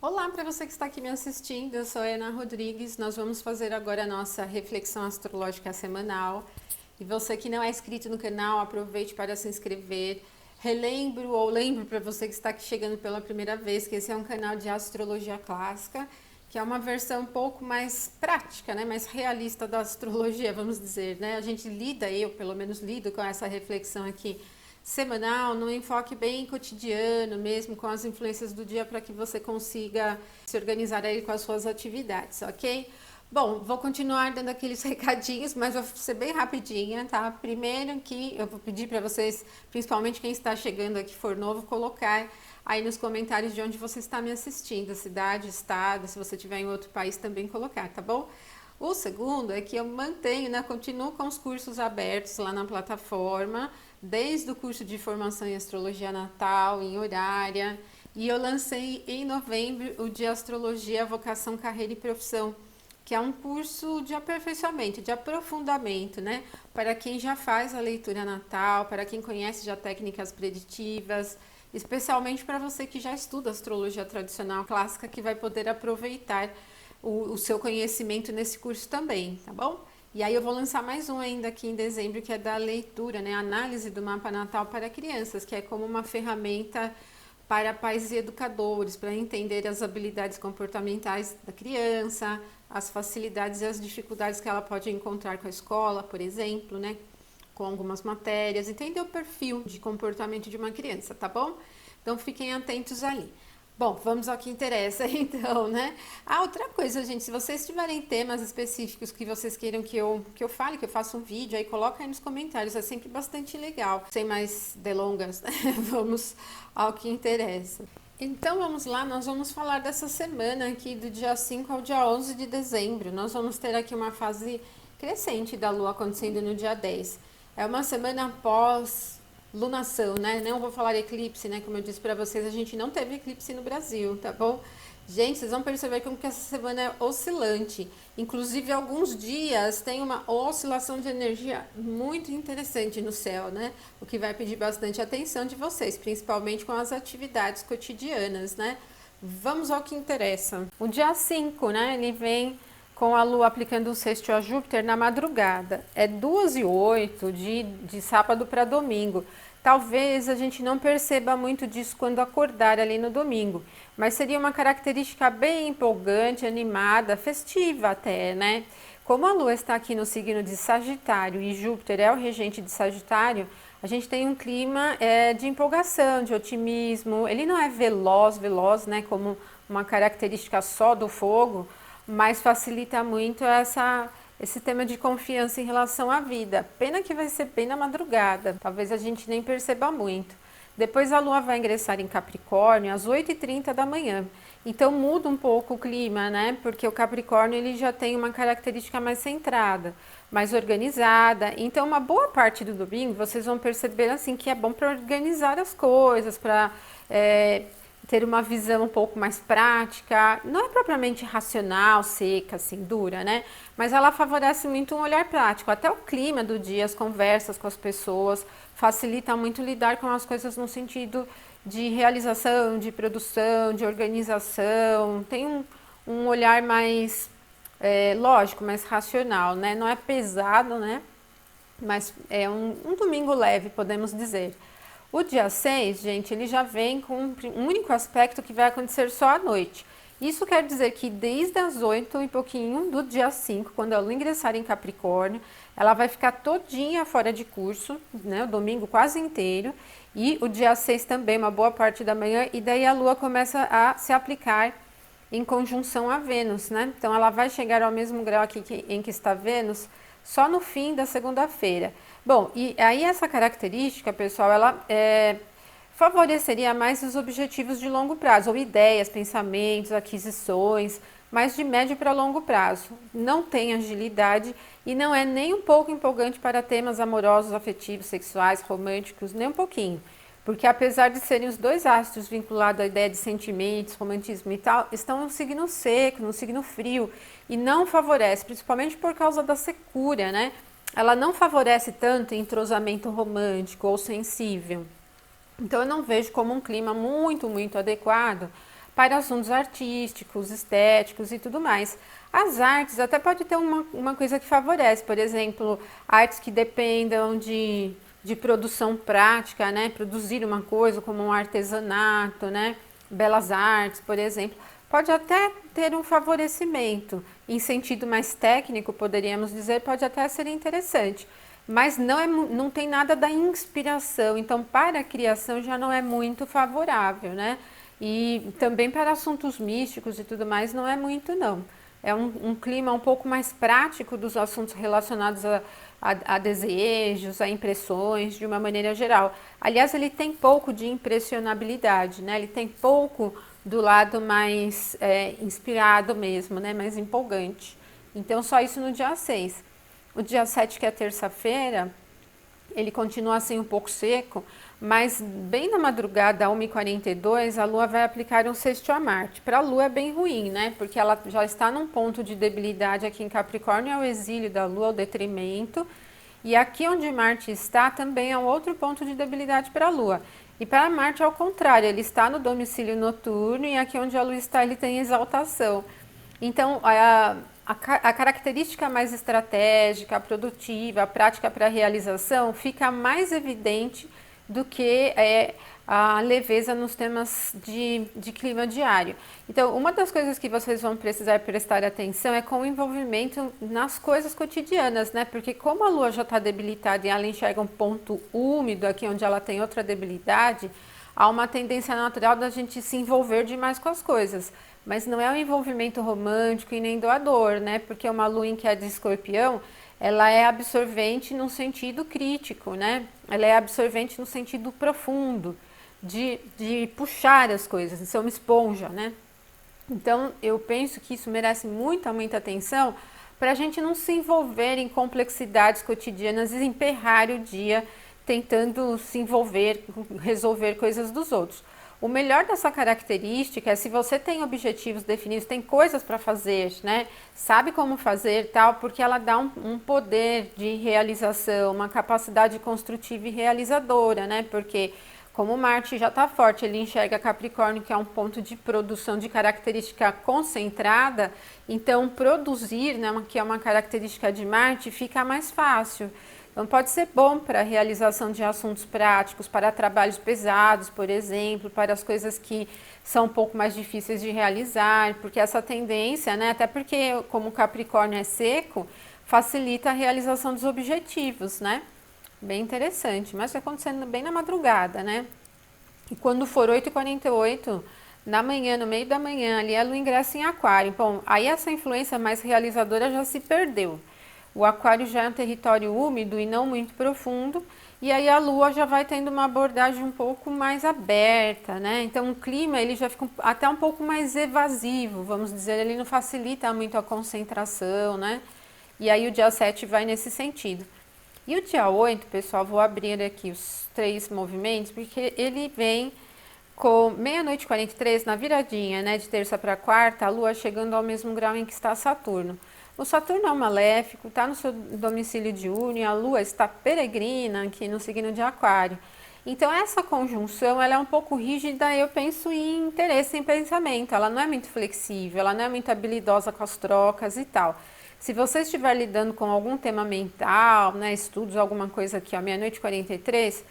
Olá para você que está aqui me assistindo, eu sou a Ana Rodrigues. Nós vamos fazer agora a nossa reflexão astrológica semanal. E você que não é inscrito no canal, aproveite para se inscrever. Relembro ou lembro para você que está aqui chegando pela primeira vez que esse é um canal de astrologia clássica, que é uma versão um pouco mais prática, né, mais realista da astrologia, vamos dizer, né? A gente lida, eu pelo menos lido com essa reflexão aqui semanal, num enfoque bem cotidiano mesmo, com as influências do dia para que você consiga se organizar aí com as suas atividades, ok? Bom, vou continuar dando aqueles recadinhos, mas vou ser bem rapidinha, tá? Primeiro que eu vou pedir para vocês, principalmente quem está chegando aqui for novo, colocar aí nos comentários de onde você está me assistindo, cidade, estado, se você estiver em outro país também colocar, tá bom? O segundo é que eu mantenho, né, continuo com os cursos abertos lá na plataforma, desde o curso de formação em astrologia natal, em horária, e eu lancei em novembro o de astrologia, vocação, carreira e profissão, que é um curso de aperfeiçoamento, de aprofundamento, né, para quem já faz a leitura natal, para quem conhece já técnicas preditivas, especialmente para você que já estuda astrologia tradicional clássica, que vai poder aproveitar o seu conhecimento nesse curso também, tá bom? E aí eu vou lançar mais um ainda aqui em dezembro, que é da leitura, né? Análise do mapa natal para crianças, que é como uma ferramenta para pais e educadores, para entender as habilidades comportamentais da criança, as facilidades e as dificuldades que ela pode encontrar com a escola, por exemplo, né? Com algumas matérias, entender o perfil de comportamento de uma criança, tá bom? Então fiquem atentos ali. Bom, vamos ao que interessa então, né? Ah, outra coisa, gente, se vocês tiverem temas específicos que vocês queiram que eu fale, que eu faça um vídeo, aí coloca aí nos comentários, é sempre bastante legal. Sem mais delongas, né? Vamos ao que interessa. Então vamos lá, nós vamos falar dessa semana aqui do dia 5 ao dia 11 de dezembro. Nós vamos ter aqui uma fase crescente da Lua acontecendo no dia 10. É uma semana após lunação, né? Não vou falar eclipse, né? Como eu disse para vocês, a gente não teve eclipse no Brasil, tá bom? Gente, vocês vão perceber como que essa semana é oscilante. Inclusive, alguns dias tem uma oscilação de energia muito interessante no céu, né? O que vai pedir bastante atenção de vocês, principalmente com as atividades cotidianas, né? Vamos ao que interessa. O dia 5, né? Ele vem com a Lua aplicando um sextil a Júpiter na madrugada. É 2h08 de sábado para domingo. Talvez a gente não perceba muito disso quando acordar ali no domingo, mas seria uma característica bem empolgante, animada, festiva até, né? Como a Lua está aqui no signo de Sagitário e Júpiter é o regente de Sagitário, a gente tem um clima de empolgação, de otimismo. Ele não é veloz, né? Como uma característica só do fogo, mas facilita muito esse tema de confiança em relação à vida. Pena que vai ser bem na madrugada, talvez a gente nem perceba muito. Depois a Lua vai ingressar em Capricórnio às 8h30 da manhã. Então muda um pouco o clima, né? Porque o Capricórnio ele já tem uma característica mais centrada, mais organizada. Então uma boa parte do domingo vocês vão perceber assim que é bom para organizar as coisas, para ter uma visão um pouco mais prática, não é propriamente racional, seca, assim, dura, né? Mas ela favorece muito um olhar prático, até o clima do dia, as conversas com as pessoas, facilita muito lidar com as coisas no sentido de realização, de produção, de organização, tem um olhar mais lógico, mais racional, né? Não é pesado, né? Mas é um domingo leve, podemos dizer. O dia 6, gente, ele já vem com um único aspecto que vai acontecer só à noite. Isso quer dizer que desde as 8 e pouquinho do dia 5, quando a Lua ingressar em Capricórnio, ela vai ficar todinha fora de curso, né, o domingo quase inteiro, e o dia 6 também, uma boa parte da manhã, e daí a Lua começa a se aplicar em conjunção a Vênus, né? Então ela vai chegar ao mesmo grau aqui em que está Vênus, só no fim da segunda-feira. Bom, e aí essa característica, pessoal, ela favoreceria mais os objetivos de longo prazo, ou ideias, pensamentos, aquisições, mas de médio para longo prazo. Não tem agilidade e não é nem um pouco empolgante para temas amorosos, afetivos, sexuais, românticos, nem um pouquinho. Porque apesar de serem os dois astros vinculados à ideia de sentimentos, romantismo e tal, estão no signo seco, no signo frio, e não favorece, principalmente por causa da secura, né? Ela não favorece tanto entrosamento romântico ou sensível. Então eu não vejo como um clima muito adequado para assuntos artísticos, estéticos e tudo mais. As artes até pode ter uma coisa que favorece, por exemplo, artes que dependam de produção prática, né? Produzir uma coisa como um artesanato, né? Belas artes, por exemplo, pode até ter um favorecimento. Em sentido mais técnico, poderíamos dizer, pode até ser interessante. Mas não tem nada da inspiração, então para a criação já não é muito favorável, né? E também para assuntos místicos e tudo mais não é muito não. É um clima um pouco mais prático dos assuntos relacionados a desejos, a impressões, de uma maneira geral. Aliás, ele tem pouco de impressionabilidade, né? Ele tem pouco do lado mais inspirado mesmo, né? Mais empolgante. Então, só isso no dia 6. O dia 7, que é terça-feira, ele continua assim um pouco seco, mas bem na madrugada, 1h42, a Lua vai aplicar um sextil a Marte. Para a Lua é bem ruim, né? Porque ela já está num ponto de debilidade aqui em Capricórnio, é o exílio da Lua, o detrimento. E aqui onde Marte está também é um outro ponto de debilidade para a Lua. E para Marte, ao contrário, ele está no domicílio noturno e aqui onde a Lua está, ele tem exaltação. Então, a característica mais estratégica, produtiva, a prática para a realização fica mais evidente do que a leveza nos temas de clima diário. Então, uma das coisas que vocês vão precisar prestar atenção é com o envolvimento nas coisas cotidianas, né? Porque como a Lua já está debilitada e ela enxerga um ponto úmido aqui onde ela tem outra debilidade, há uma tendência natural da gente se envolver demais com as coisas. Mas não é um envolvimento romântico e nem doador, né? Porque uma Lua em que é de Escorpião, ela é absorvente no sentido crítico, né? Ela é absorvente no sentido profundo, de puxar as coisas, de ser uma esponja, né? Então, eu penso que isso merece muita atenção para a gente não se envolver em complexidades cotidianas e emperrar o dia tentando se envolver, resolver coisas dos outros. O melhor dessa característica é se você tem objetivos definidos, tem coisas para fazer, né? Sabe como fazer tal, porque ela dá um poder de realização, uma capacidade construtiva e realizadora, né? Porque como Marte já está forte, ele enxerga Capricórnio, que é um ponto de produção de característica concentrada, então produzir, né, que é uma característica de Marte, fica mais fácil. Então, pode ser bom para a realização de assuntos práticos, para trabalhos pesados, por exemplo, para as coisas que são um pouco mais difíceis de realizar, porque essa tendência, né, até porque como o Capricórnio é seco, facilita a realização dos objetivos, né? Bem interessante, mas está acontecendo bem na madrugada, né? E quando for 8h48 da manhã, no meio da manhã, ali a Lua ingressa em Aquário. Bom, aí essa influência mais realizadora já se perdeu. O Aquário já é um território úmido e não muito profundo, e aí a Lua já vai tendo uma abordagem um pouco mais aberta, né? Então o clima ele já fica até um pouco mais evasivo, vamos dizer, ele não facilita muito a concentração, né? E aí o dia 7 vai nesse sentido. E o dia 8, pessoal, vou abrir aqui os 3 movimentos, porque ele vem com meia-noite e 43 na viradinha, né? De terça para quarta, a Lua chegando ao mesmo grau em que está Saturno. O Saturno é um maléfico, está no seu domicílio diurno e a Lua está peregrina aqui no signo de Aquário. Então essa conjunção ela é um pouco rígida, eu penso em interesse em pensamento, ela não é muito flexível, ela não é muito habilidosa com as trocas e tal. Se você estiver lidando com algum tema mental, né, estudos, alguma coisa aqui, ó, meia-noite e 43,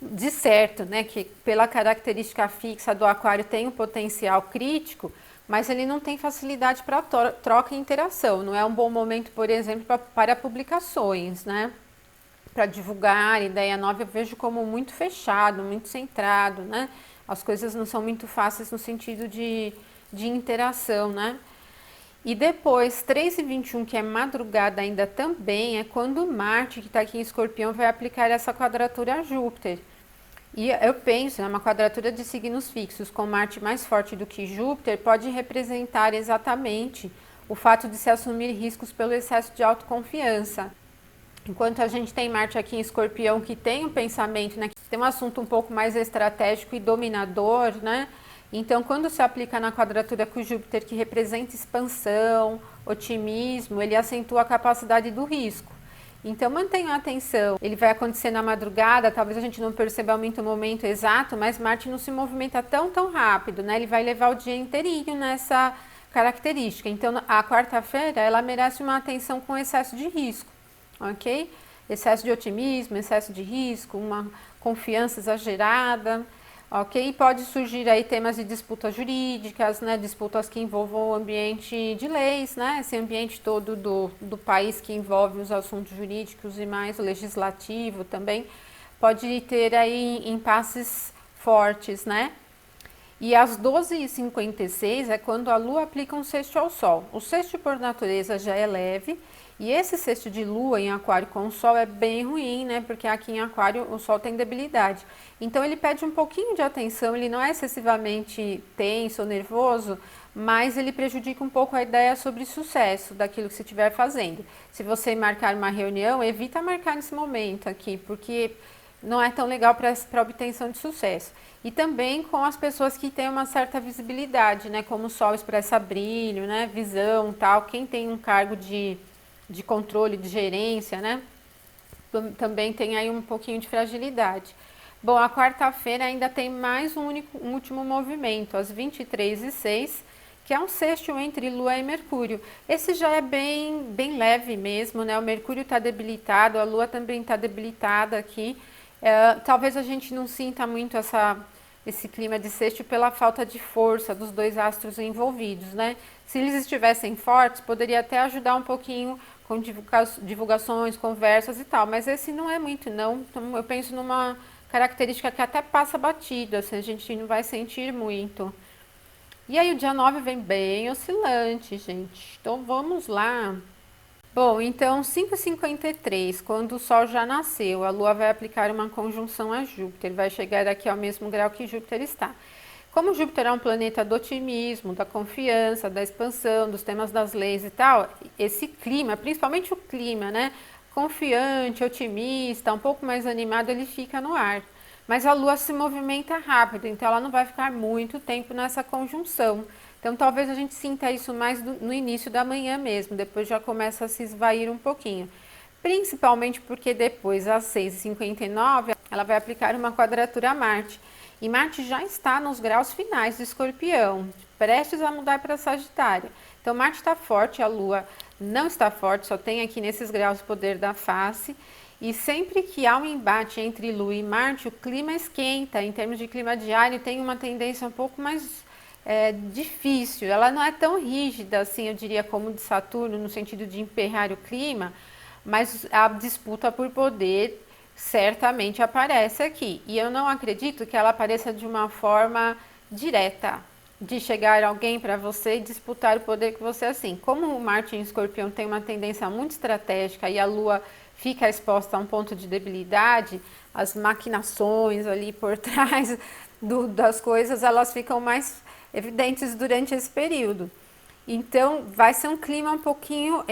de certo, né, que pela característica fixa do Aquário tem um potencial crítico, mas ele não tem facilidade para troca e interação. Não é um bom momento, por exemplo, para publicações, né? Para divulgar ideia nova, eu vejo como muito fechado, muito centrado, né? As coisas não são muito fáceis no sentido de interação, né? E depois, 3h21, que é madrugada ainda também, é quando Marte, que está aqui em Escorpião, vai aplicar essa quadratura a Júpiter. E eu penso, é uma quadratura de signos fixos, com Marte mais forte do que Júpiter, pode representar exatamente o fato de se assumir riscos pelo excesso de autoconfiança. Enquanto a gente tem Marte aqui em Escorpião, que tem um pensamento, né, que tem um assunto um pouco mais estratégico e dominador, né? Então, quando se aplica na quadratura com Júpiter, que representa expansão, otimismo, ele acentua a capacidade do risco. Então mantenha a atenção, ele vai acontecer na madrugada, talvez a gente não perceba muito o momento exato, mas Marte não se movimenta tão rápido, né? Ele vai levar o dia inteirinho nessa característica. Então a quarta-feira, ela merece uma atenção com excesso de risco, ok? Excesso de otimismo, excesso de risco, uma confiança exagerada, ok? E pode surgir aí temas de disputas jurídicas, né? Disputas que envolvam o ambiente de leis, né? Esse ambiente todo do país que envolve os assuntos jurídicos e mais o legislativo também. Pode ter aí impasses fortes, né? E às 12h56 é quando a Lua aplica um sexto ao Sol. O sexto por natureza já é leve, e esse sexto de Lua em Aquário com o Sol é bem ruim, né? Porque aqui em Aquário o Sol tem debilidade. Então ele pede um pouquinho de atenção, ele não é excessivamente tenso ou nervoso, mas ele prejudica um pouco a ideia sobre sucesso daquilo que você estiver fazendo. Se você marcar uma reunião, evita marcar nesse momento aqui, porque não é tão legal para obtenção de sucesso. E também com as pessoas que têm uma certa visibilidade, né? Como o Sol expressa brilho, né? Visão, tal. Quem tem um cargo de controle, de gerência, né? Também tem aí um pouquinho de fragilidade. Bom, a quarta-feira ainda tem mais um último movimento, às 23h06, que é um sexto entre Lua e Mercúrio. Esse já é bem leve mesmo, né? O Mercúrio está debilitado, a Lua também está debilitada aqui. Talvez a gente não sinta muito esse clima de sexto pela falta de força dos dois astros envolvidos, né? Se eles estivessem fortes, poderia até ajudar um pouquinho com divulgações, conversas e tal, mas esse não é muito não. Então eu penso numa característica que até passa batida, assim, a gente não vai sentir muito. E aí o dia 9 vem bem oscilante, gente. Então vamos lá. Bom, então 5h53, quando o Sol já nasceu, a Lua vai aplicar uma conjunção a Júpiter, vai chegar aqui ao mesmo grau que Júpiter está. Como Júpiter é um planeta do otimismo, da confiança, da expansão, dos temas das leis e tal, esse clima, principalmente o clima, né, confiante, otimista, um pouco mais animado, ele fica no ar. Mas a Lua se movimenta rápido, então ela não vai ficar muito tempo nessa conjunção. Então talvez a gente sinta isso mais no início da manhã mesmo, depois já começa a se esvair um pouquinho. Principalmente porque depois, às 6h59, ela vai aplicar uma quadratura a Marte. E Marte já está nos graus finais de Escorpião, prestes a mudar para Sagitário. Então Marte está forte, a Lua não está forte, só tem aqui nesses graus o poder da face. E sempre que há um embate entre Lua e Marte, o clima esquenta. Em termos de clima diário, tem uma tendência um pouco mais difícil. Ela não é tão rígida, assim, eu diria, como de Saturno, no sentido de emperrar o clima, mas a disputa por poder certamente aparece aqui. E eu não acredito que ela apareça de uma forma direta, de chegar alguém para você e disputar o poder com você assim. Como o Marte em Escorpião tem uma tendência muito estratégica e a Lua fica exposta a um ponto de debilidade, as maquinações ali por trás das coisas, elas ficam mais evidentes durante esse período. Então, vai ser um clima um pouquinho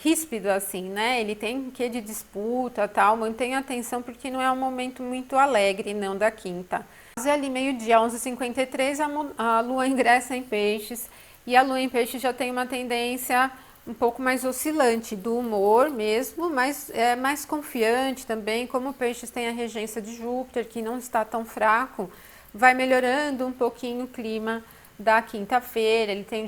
ríspido, assim, né? Ele tem um quê de disputa, tal, mantenha atenção, porque não é um momento muito alegre, não, da quinta. Mas ali, meio-dia, 11h53, a Lua ingressa em Peixes, e a Lua em Peixes já tem uma tendência um pouco mais oscilante do humor mesmo, mas é mais confiante também, como Peixes tem a regência de Júpiter, que não está tão fraco, vai melhorando um pouquinho o clima da quinta-feira, ele tem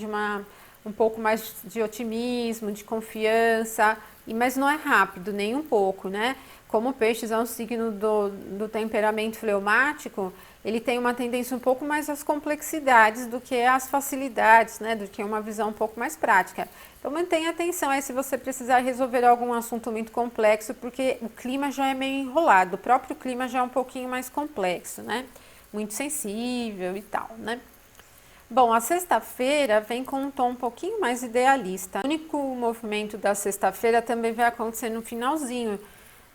um pouco mais de otimismo, de confiança, mas não é rápido, nem um pouco, né? Como Peixes é um signo do temperamento fleumático, ele tem uma tendência um pouco mais às complexidades do que às facilidades, né? Do que uma visão um pouco mais prática. Então mantenha atenção aí se você precisar resolver algum assunto muito complexo, porque o clima já é meio enrolado, o próprio clima já é um pouquinho mais complexo, né? Muito sensível e tal, né? Bom, a sexta-feira vem com um tom um pouquinho mais idealista. O único movimento da sexta-feira também vai acontecer no finalzinho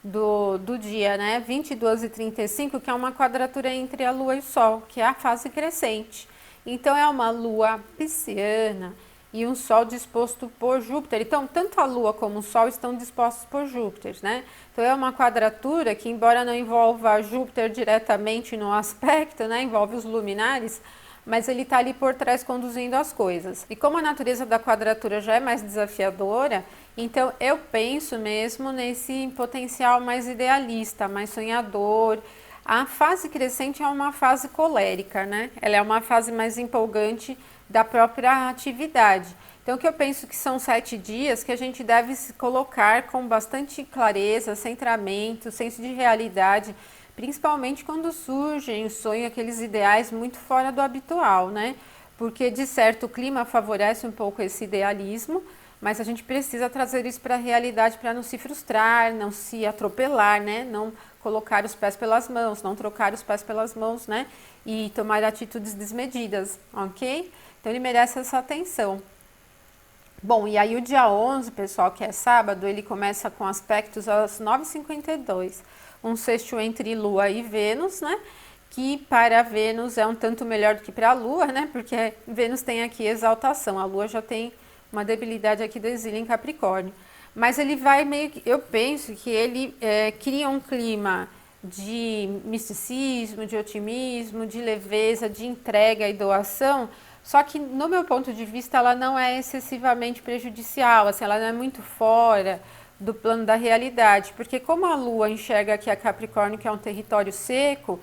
do dia, né? 22h35, que é uma quadratura entre a Lua e o Sol, que é a fase crescente. Então, é uma Lua pisciana e um Sol disposto por Júpiter. Então, tanto a Lua como o Sol estão dispostos por Júpiter, né? Então, é uma quadratura que, embora não envolva Júpiter diretamente no aspecto, né? Envolve os luminares, mas ele está ali por trás conduzindo as coisas. E como a natureza da quadratura já é mais desafiadora, então eu penso mesmo nesse potencial mais idealista, mais sonhador. A fase crescente é uma fase colérica, né? Ela é uma fase mais empolgante da própria atividade. Então, o que eu penso que são 7 dias que a gente deve se colocar com bastante clareza, centramento, senso de realidade, principalmente quando surgem o sonho, aqueles ideais muito fora do habitual, né? Porque, de certo, o clima favorece um pouco esse idealismo, mas a gente precisa trazer isso para a realidade para não se frustrar, não se atropelar, né? Não colocar os pés pelas mãos, não trocar os pés pelas mãos, né? E tomar atitudes desmedidas, ok? Então, ele merece essa atenção. Bom, e aí o dia 11, pessoal, que é sábado, ele começa com aspectos às 9h52. Um sexto entre Lua e Vênus, né? Que para Vênus é um tanto melhor do que para a Lua, né? Porque Vênus tem aqui exaltação, a Lua já tem uma debilidade aqui do exílio em Capricórnio. Mas ele vai meio que, eu penso que ele cria um clima de misticismo, de otimismo, de leveza, de entrega e doação. Só que, no meu ponto de vista, ela não é excessivamente prejudicial, assim, ela não é muito fora do plano da realidade, porque como a Lua enxerga aqui a Capricórnio, que é um território seco,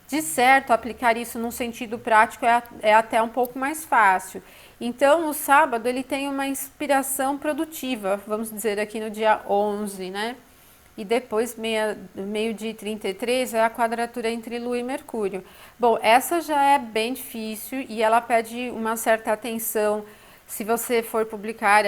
de certo, aplicar isso num sentido prático é até um pouco mais fácil. Então, no sábado, ele tem uma inspiração produtiva, vamos dizer aqui no dia 11, né? E depois, meio-dia e 33, é a quadratura entre Lua e Mercúrio. Bom, essa já é bem difícil e ela pede uma certa atenção se você for publicar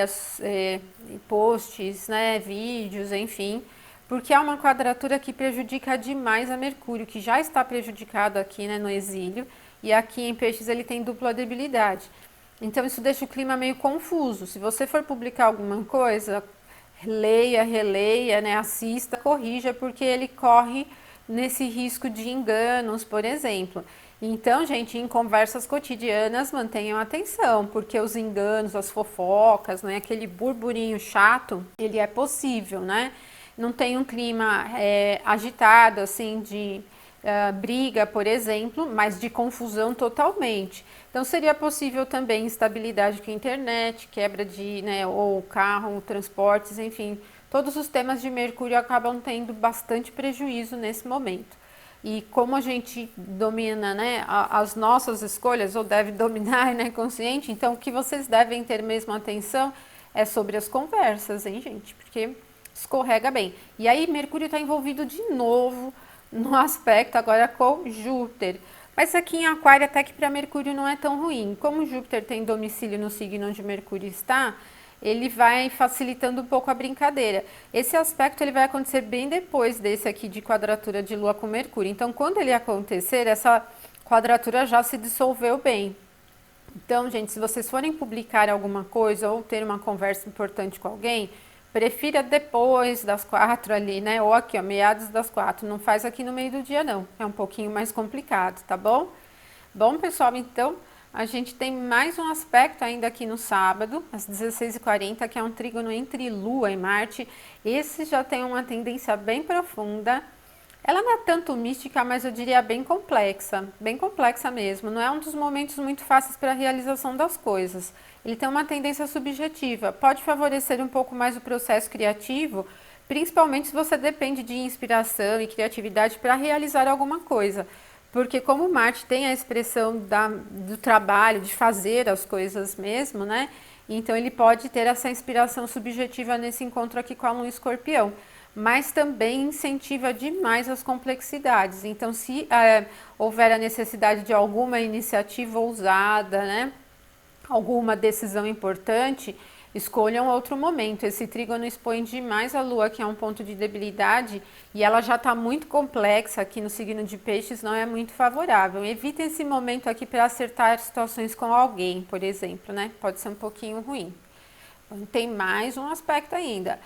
posts, né, vídeos, enfim, porque é uma quadratura que prejudica demais a Mercúrio, que já está prejudicado aqui, né, no exílio, e aqui em Peixes ele tem dupla debilidade. Então isso deixa o clima meio confuso. Se você for publicar alguma coisa, leia, releia, né, assista, corrija, porque ele corre nesse risco de enganos, por exemplo. Então, gente, em conversas cotidianas, mantenham atenção, porque os enganos, as fofocas, né, aquele burburinho chato, ele é possível, né? Não tem um clima agitado, assim, de briga, por exemplo, mas de confusão totalmente. Então, seria possível também instabilidade com a internet, quebra de, né, ou carro, transportes, enfim. Todos os temas de Mercúrio acabam tendo bastante prejuízo nesse momento. E como a gente domina, né, as nossas escolhas, ou deve dominar, né, consciente, então o que vocês devem ter mesmo atenção é sobre as conversas, hein, gente? Porque escorrega bem. E aí Mercúrio está envolvido de novo no aspecto agora com Júpiter. Mas aqui em Aquário até que para Mercúrio não é tão ruim. Como Júpiter tem domicílio no signo onde Mercúrio está, ele vai facilitando um pouco a brincadeira. Esse aspecto ele vai acontecer bem depois desse aqui de quadratura de Lua com Mercúrio. Então, quando ele acontecer, essa quadratura já se dissolveu bem. Então, gente, se vocês forem publicar alguma coisa ou ter uma conversa importante com alguém, prefira depois das 4 ali, né? Ou aqui, ó, meados das 4. Não faz aqui no meio do dia, não. É um pouquinho mais complicado, tá bom? Bom, pessoal, então a gente tem mais um aspecto ainda aqui no sábado, às 16h40, que é um trígono entre Lua e Marte. Esse já tem uma tendência bem profunda. Ela não é tanto mística, mas eu diria bem complexa mesmo. Não é um dos momentos muito fáceis para a realização das coisas. Ele tem uma tendência subjetiva, pode favorecer um pouco mais o processo criativo, principalmente se você depende de inspiração e criatividade para realizar alguma coisa. Porque como Marte tem a expressão do trabalho, de fazer as coisas mesmo, né? Então ele pode ter essa inspiração subjetiva nesse encontro aqui com a Lua em Escorpião. Mas também incentiva demais as complexidades. Então, se houver a necessidade de alguma iniciativa ousada, né? Alguma decisão importante, escolham outro momento. Esse trígono expõe demais a Lua, que é um ponto de debilidade, e ela já está muito complexa aqui no signo de Peixes, não é muito favorável. Evitem esse momento aqui para acertar situações com alguém, por exemplo, né? Pode ser um pouquinho ruim. Tem mais um aspecto ainda.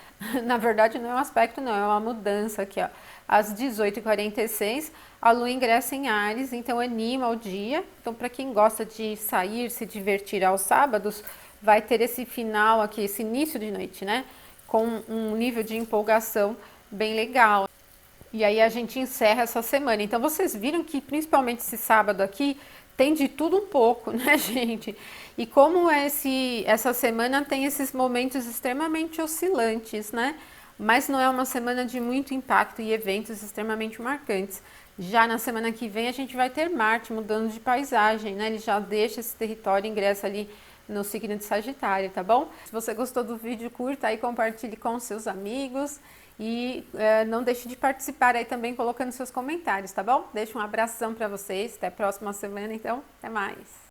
Na verdade, não é um aspecto, não, é uma mudança aqui, ó. Às 18h46, a Lua ingressa em Áries, então anima o dia. Então, para quem gosta de sair, se divertir aos sábados, vai ter esse final aqui, esse início de noite, né? Com um nível de empolgação bem legal. E aí a gente encerra essa semana. Então, vocês viram que, principalmente esse sábado aqui, tem de tudo um pouco, né, gente? E como essa semana tem esses momentos extremamente oscilantes, né? Mas não é uma semana de muito impacto e eventos extremamente marcantes. Já na semana que vem a gente vai ter Marte mudando de paisagem, né? Ele já deixa esse território e ingressa ali no signo de Sagitário, tá bom? Se você gostou do vídeo, curta aí, compartilhe com seus amigos e não deixe de participar aí também colocando seus comentários, tá bom? Deixa um abração para vocês, até a próxima semana, então, até mais!